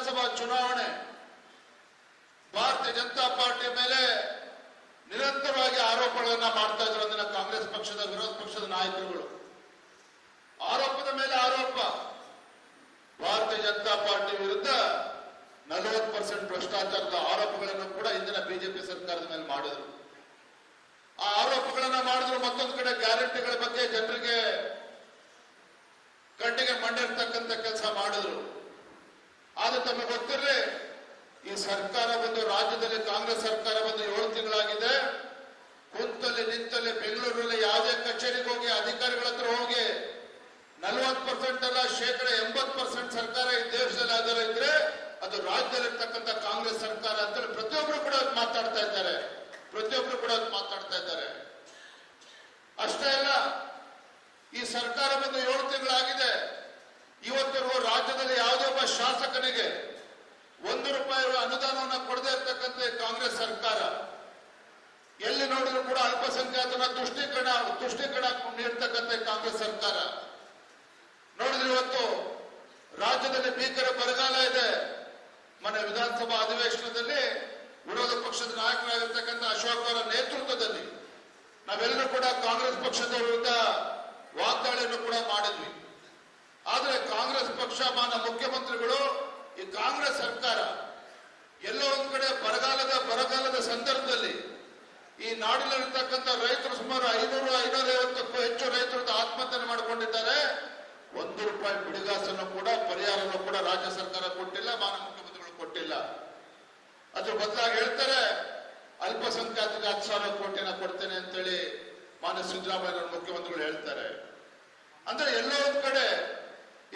ವಿಧಾನಸಭಾ ಚುನಾವಣೆ ಭಾರತೀಯ ಜನತಾ ಪಾರ್ಟಿ ಮೇಲೆ ನಿರಂತರವಾಗಿ ಆರೋಪಗಳನ್ನ ಮಾಡ್ತಾ ಇದ್ರು. ಅದನ್ನ ಕಾಂಗ್ರೆಸ್ ಪಕ್ಷದ ವಿರೋಧ ಪಕ್ಷದ ನಾಯಕರುಗಳು ಆರೋಪದ ಮೇಲೆ ಆರೋಪ. ಭಾರತೀಯ ಜನತಾ ಪಾರ್ಟಿ ವಿರುದ್ಧ 40% ಭ್ರಷ್ಟಾಚಾರದ ಆರೋಪಗಳನ್ನು ಕೂಡ ಇಂದಿನ ಬಿಜೆಪಿ ಸರ್ಕಾರದ ಮೇಲೆ ಮಾಡಿದ್ರು. ಆ ಆರೋಪಗಳನ್ನ ಮಾಡಿದ್ರು. ಮತ್ತೊಂದು ಕಡೆ ಗ್ಯಾರಂಟಿಗಳ ಬಗ್ಗೆ ಜನರಿಗೆ ಕಣ್ಣಿಗೆ ಮಂಡಿರ್ತಕ್ಕಂಥ ಕೆಲಸ ಮಾಡಿದ್ರು. ಆದ್ರೆ ತಮಗೆ ಗೊತ್ತಿರಲಿ, ಈ ಸರ್ಕಾರ ಬಂದು ರಾಜ್ಯದಲ್ಲಿ ಕಾಂಗ್ರೆಸ್ ಸರ್ಕಾರ ಬಂದು 7 ತಿಂಗಳಾಗಿದೆ. ಕುಂತಲ್ಲಿ ನಿಂತಲ್ಲಿ ಬೆಂಗಳೂರಲ್ಲಿ ಯಾವುದೇ ಕಚೇರಿಗೆ ಹೋಗಿ ಅಧಿಕಾರಿಗಳ ಹತ್ರ ಹೋಗಿ 40% ಅಲ್ಲ 80% ಸರ್ಕಾರ ಈ ದೇಶದಲ್ಲಿ ಆಧಾರ ಇದ್ರೆ ಅದು ರಾಜ್ಯದಲ್ಲಿರ್ತಕ್ಕಂಥ ಕಾಂಗ್ರೆಸ್ ಸರ್ಕಾರ ಅಂತೇಳಿ ಪ್ರತಿಯೊಬ್ರು ಕೂಡ ಮಾತಾಡ್ತಾ ಇದ್ದಾರೆ. ಅಷ್ಟೇ ಅಲ್ಲ, ಈ ಸರ್ಕಾರ ಬಂದು 7 ತಿಂಗಳಾಗಿದೆ. ಇವತ್ತಿರುವ ರಾಜ್ಯದಲ್ಲಿ ಯಾವುದೇ ಒಬ್ಬ ಶಾಸಕನಿಗೆ 1 ರೂಪಾಯಿ ಅನುದಾನವನ್ನು ಕೊಡದೇ ಇರ್ತಕ್ಕಂಥ ಕಾಂಗ್ರೆಸ್ ಸರ್ಕಾರ. ಎಲ್ಲಿ ನೋಡಿದ್ರು ಕೂಡ ಅಲ್ಪಸಂಖ್ಯಾತರ ತುಷ್ಟೀಕರಣ ನೀಡ್ತಕ್ಕಂಥ ಕಾಂಗ್ರೆಸ್ ಸರ್ಕಾರ. ನೋಡಿದ್ರೆ ಇವತ್ತು ರಾಜ್ಯದಲ್ಲಿ ಭೀಕರ ಬರಗಾಲ ಇದೆ. ಮೊನ್ನೆ ವಿಧಾನಸಭಾ ಅಧಿವೇಶನದಲ್ಲಿ ವಿರೋಧ ಪಕ್ಷದ ನಾಯಕರಾಗಿರ್ತಕ್ಕಂಥ ಅಶೋಕ್ ಅವರ ನೇತೃತ್ವದಲ್ಲಿ ನಾವೆಲ್ಲರೂ ಕೂಡ ಕಾಂಗ್ರೆಸ್ ಪಕ್ಷದ ವಿರುದ್ಧ ವಾಗ್ದಾಳಿಯನ್ನು ಕೂಡ ಮಾಡಿದ್ವಿ. ಆದ್ರೆ ಕಾಂಗ್ರೆಸ್ ಪಕ್ಷ, ಮಾನ್ಯ ಮುಖ್ಯಮಂತ್ರಿಗಳು, ಈ ಕಾಂಗ್ರೆಸ್ ಸರ್ಕಾರ ಎಲ್ಲೋ ಒಂದ್ ಕಡೆ ಬರಗಾಲದ ಸಂದರ್ಭದಲ್ಲಿ ಈ ನಾಡಿನಲ್ಲಿರ್ತಕ್ಕಂಥ ರೈತರು ಸುಮಾರು 500-550ಕ್ಕೂ ಹೆಚ್ಚು ರೈತರು ಆತ್ಮಹತ್ಯೆ ಮಾಡಿಕೊಂಡಿದ್ದಾರೆ. 1 ರೂಪಾಯಿ ಬಿಡಿಗಾಸನ್ನು ಕೂಡ ಪರಿಹಾರವನ್ನು ಕೂಡ ರಾಜ್ಯ ಸರ್ಕಾರ ಕೊಟ್ಟಿಲ್ಲ, ಮಾನ್ಯ ಮುಖ್ಯಮಂತ್ರಿಗಳು ಕೊಟ್ಟಿಲ್ಲ. ಅದ್ರ ಬದಲಾಗಿ ಹೇಳ್ತಾರೆ ಅಲ್ಪಸಂಖ್ಯಾತರಿಗೆ 10,000 ಕೋಟಿನ ಕೊಡ್ತೇನೆ ಅಂತೇಳಿ ಮಾನ್ಯ ಸಿದ್ದರಾಮಯ್ಯ ಮುಖ್ಯಮಂತ್ರಿಗಳು ಹೇಳ್ತಾರೆ. ಅಂದ್ರೆ ಎಲ್ಲೋ ಒಂದ್ ಕಡೆ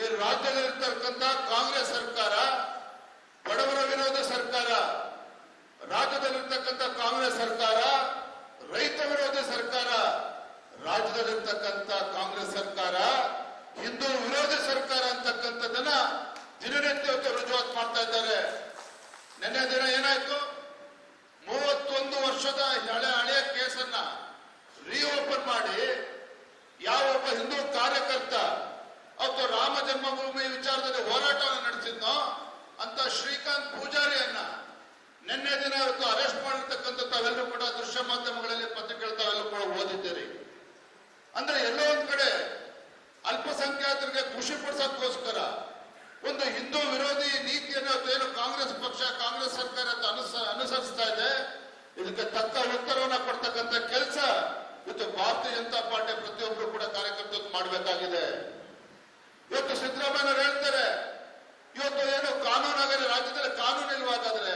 ಈ ರಾಜ್ಯದಲ್ಲಿರ್ತಕ್ಕಂಥ ಕಾಂಗ್ರೆಸ್ ಸರ್ಕಾರ ಬಡವರ ವಿರೋಧ ಸರ್ಕಾರ, ರಾಜ್ಯದಲ್ಲಿರ್ತಕ್ಕಂಥ ಕಾಂಗ್ರೆಸ್ ಸರ್ಕಾರ ರೈತ ವಿರೋಧಿ ಸರ್ಕಾರ, ರಾಜ್ಯದಲ್ಲಿರ್ತಕ್ಕಂಥ ಕಾಂಗ್ರೆಸ್ ಸರ್ಕಾರ ಹಿಂದೂ ವಿರೋಧಿ ಸರ್ಕಾರ ಅಂತಕ್ಕಂಥದ್ದನ್ನ ದಿನನಿತ್ಯ ರುಜುವಾತು ಮಾಡ್ತಾ ಇದ್ದಾರೆ. ನಿನ್ನೆ ದಿನ ಏನಾಯ್ತು? 31 ವರ್ಷದ ಹಳೆಯ ಕೇಸನ್ನ ರಿಓಪನ್ ಮಾಡಿ ಯಾವೊಬ್ಬ ಹಿಂದೂ ಕಾರ್ಯಕರ್ತ ಅವತ್ತು ರಾಮ ಜನ್ಮಭೂಮಿ ವಿಚಾರದಲ್ಲಿ ಹೋರಾಟವನ್ನು ನಡೆಸಿದ್ನೋ ಅಂತ ಶ್ರೀಕಾಂತ್ ಪೂಜಾರಿಯನ್ನ ನಿನ್ನೆ ದಿನ ಇವತ್ತು ಅರೆಸ್ಟ್ ಮಾಡಿರ್ತಕ್ಕಂಥ ತಾವೆಲ್ಲರೂ ಕೂಡ ದೃಶ್ಯ ಮಾಧ್ಯಮಗಳಲ್ಲಿ ಪತ್ರಿಕೆಗಳು ತಾವೆಲ್ಲರೂ ಕೂಡ ಓದಿದ್ದೀರಿ. ಅಂದ್ರೆ ಎಲ್ಲೋ ಒಂದ್ ಕಡೆ ಅಲ್ಪಸಂಖ್ಯಾತರಿಗೆ ಖುಷಿ ಪಡಿಸೋದಕ್ಕೋಸ್ಕರ ಒಂದು ಹಿಂದೂ ವಿರೋಧಿ ನೀತಿಯನ್ನು ಏನು ಕಾಂಗ್ರೆಸ್ ಪಕ್ಷ, ಕಾಂಗ್ರೆಸ್ ಸರ್ಕಾರ ಅನುಸರಿಸ್ತಾ ಇದೆ. ಇದಕ್ಕೆ ತಕ್ಕ ಉತ್ತರವನ್ನ ಕೊಡ್ತಕ್ಕಂಥ ಕೆಲಸ ಇವತ್ತು ಭಾರತೀಯ ಜನತಾ ಪಾರ್ಟಿ ಪ್ರತಿಯೊಬ್ಬರು ಕೂಡ ಕಾರ್ಯಕರ್ತರು ಮಾಡಬೇಕಾಗಿದೆ. ಇವತ್ತು ಸಿದ್ದರಾಮಯ್ಯ ಹೇಳ್ತಾರೆ, ಇವತ್ತು ಏನು ಕಾನೂನಾಗಲಿ ರಾಜ್ಯದಲ್ಲಿ ಕಾನೂನು ಇಲ್ವಾಗಾದ್ರೆ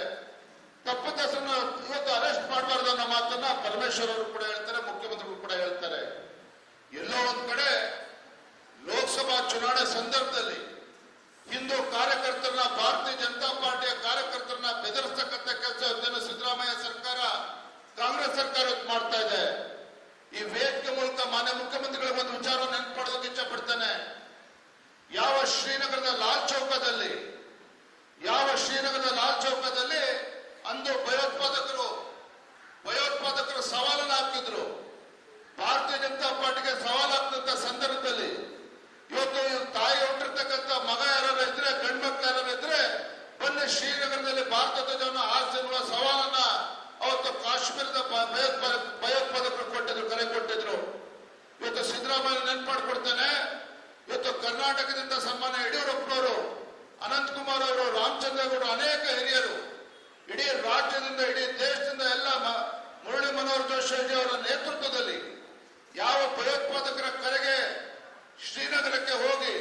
ತಪ್ಪಿತಸ್ಥರನ್ನ ಇವತ್ತು ಅರೆಸ್ಟ್ ಮಾಡಬಾರ್ದು ಅನ್ನೋ ಮಾತನ್ನ ಪರಮೇಶ್ವರ್ ಅವರು ಕೂಡ ಹೇಳ್ತಾರೆ, ಮುಖ್ಯಮಂತ್ರಿಗಳು ಕೂಡ ಹೇಳ್ತಾರೆ. ಎಲ್ಲೋ ಒಂದ್ ಕಡೆ ಲೋಕಸಭಾ ಚುನಾವಣೆ ಸಂದರ್ಭದಲ್ಲಿ ಹಿಂದೂ ಕಾರ್ಯಕರ್ತರನ್ನ, ಭಾರತೀಯ ಜನತಾ ಪಾರ್ಟಿಯ ಕಾರ್ಯಕರ್ತರನ್ನ ಬೆದರಿಸ್ತಕ್ಕಂಥ ಕೆಲಸ ಸಿದ್ದರಾಮಯ್ಯ ಸರ್ಕಾರ, ಕಾಂಗ್ರೆಸ್ ಸರ್ಕಾರ ಮಾಡ್ತಾ ಇದೆ. ಈ ವೇದಿಕೆ ಮೂಲಕ ಮಾನ್ಯ ಮುಖ್ಯಮಂತ್ರಿಗಳ ಒಂದು ವಿಚಾರ ನೆನಪು ಮಾಡೋದಕ್ಕೆ ಇಚ್ಛೆ ಪಡ್ತೇನೆ. ಯಾವ ಶ್ರೀನಗರದ ಲಾಲ್ ಚೌಕದಲ್ಲಿ ಅಂದು ಭಯೋತ್ಪಾದಕರು ಸವಾಲನ್ನು ಹಾಕಿದ್ರು. ಭಾರತೀಯ ಜನತಾ ಪಾರ್ಟಿಗೆ ಸವಾಲು ಹಾಕಿದಂತ ಸಂದರ್ಭದಲ್ಲಿ ಇವತ್ತು ತಾಯಿ ಹೊಂದಿರ್ತಕ್ಕಂಥ ಮಗ ಯಾರು ಇದ್ರೆ, ಗಂಡು ಮಕ್ಕಳು ಯಾರು ಇದ್ರೆ ಬನ್ನಿ ಶ್ರೀನಗರದಲ್ಲಿ ಭಾರತ ಧ್ವಜವನ್ನು ಹಾರಿಸುವ ಸವಾಲನ್ನ ಅವತ್ತು ಕಾಶ್ಮೀರದ ಭಯೋತ್ಪಾದಕರು ಕರೆ ಕೊಟ್ಟಿದ್ರು. ಇವತ್ತು ಸಿದ್ದರಾಮಯ್ಯ ನೆನಪು ಮಾಡಿಕೊಡ್ತೇನೆ. ಇವತ್ತು ಕರ್ನಾಟಕದಿಂದ ಸನ್ಮಾನ್ಯ ಯಡಿಯೂರಪ್ಪನವರು, ಅನಂತಕುಮಾರ್ ಅವರು, ರಾಮಚಂದ್ರೇಗೌಡರು, ಅನೇಕ ಹಿರಿಯರು ಇಡೀ ರಾಜ್ಯದಿಂದ ಇಡೀ ದೇಶದಿಂದ ಎಲ್ಲ ಮುರಳಿ ಮನೋಹರ್ ಜೋಶಿ ಅವರ ನೇತೃತ್ವದಲ್ಲಿ ಯಾವ ಭಯೋತ್ಪಾದಕರ ಕರೆಗೆ ಶ್ರೀನಗರಕ್ಕೆ ಹೋಗಿ